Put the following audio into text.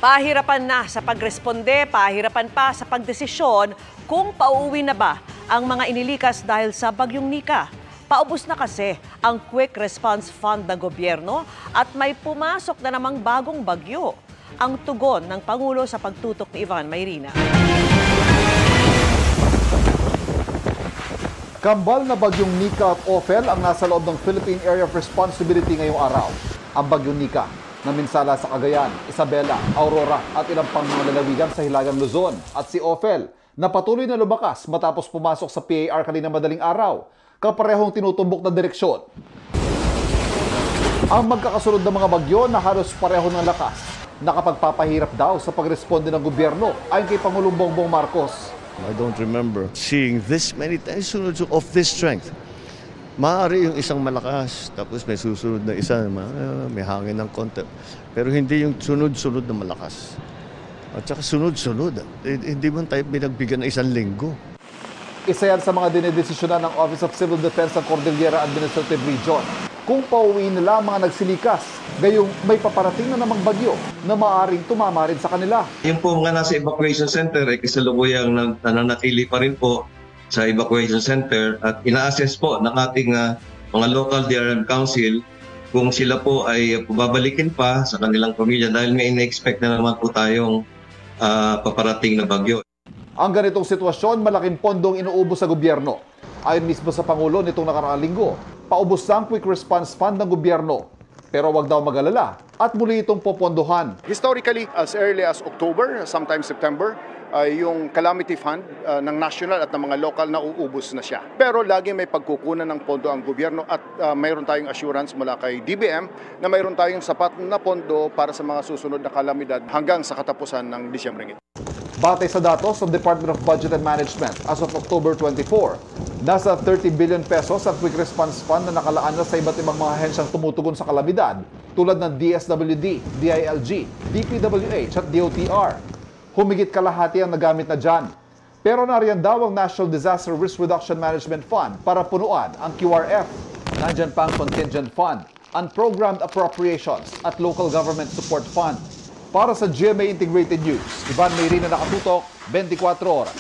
Pahirapan na sa pagresponde, pahirapan pa sa pagdesisyon kung pauuwi na ba ang mga inilikas dahil sa Bagyong Nika. Paubos na kasi ang Quick Response Fund ng gobyerno at may pumasok na namang bagong bagyo. Ang tugon ng Pangulo sa pagtutok ni Ivan Mayrina. Kambal na Bagyong Nika at Ophel ang nasa loob ng Philippine Area of Responsibility ngayong araw. Ang Bagyong Nika na minsala sa Cagayan, Isabela, Aurora at ilang pang mga lalawigan sa Hilagang Luzon. At si Ophel na patuloy na lumakas matapos pumasok sa PAR kanina madaling araw, kaparehong tinutumbok na direksyon. Ang magkakasunod na mga bagyo na halos pareho ng lakas, nakapagpapahirap daw sa pagresponde ng gobyerno ayon kay Pangulong Bongbong Marcos. I don't remember seeing this many times of this strength. Maaari yung isang malakas, tapos may susunod na isa, may hangin ng konti. Pero hindi yung sunod-sunod na malakas. At saka sunod-sunod. Hindi man tayo binagbigyan ng isang linggo. Isa yan sa mga dinedesisyonan ng Office of Civil Defense ng Cordillera Administrative Region. Kung pauwi nila mga nagsilikas, gayong may paparating na namang bagyo na maaaring tumama rin sa kanila. Yung po mga nasa evacuation center ay kasalukuyang nananatili pa rin po sa evacuation center at ina-assess po ng ating mga local DRM Council kung sila po ay babalikin pa sa kanilang pamilya dahil may ina-expect na naman po tayong paparating na bagyo. Ang ganitong sitwasyon, malaking pondong inuubos sa gobyerno. Ayon mismo sa Pangulo nitong nakaraang linggo, paubos na ang Quick Response Fund ng gobyerno. Pero wag daw mag-alala at muli itong popondohan. Historically, as early as October, sometimes September, yung calamity fund ng national at ng mga local na uubos na siya. Pero lagi may pagkukunan ng pondo ang gobyerno at mayroon tayong assurance mula kay DBM na mayroon tayong sapat na pondo para sa mga susunod na kalamidad hanggang sa katapusan ng Disyembre ito. Batay sa datos ng Department of Budget and Management as of October 24, nasa 30 billion pesos ang Quick Response Fund na nakalaan na sa iba't ibang mga ahensyang tumutugon sa kalamidad tulad ng DSWD, DILG, DPWH at DOTR. Humigit kalahati ang nagamit na dyan. Pero nariyan daw ang National Disaster Risk Reduction Management Fund para punuan ang QRF. Nandyan pa ang Contingent Fund, Unprogrammed Appropriations at Local Government Support Fund. Para sa GMA Integrated News, Ivan Mayrina, nakatutok, 24 oras.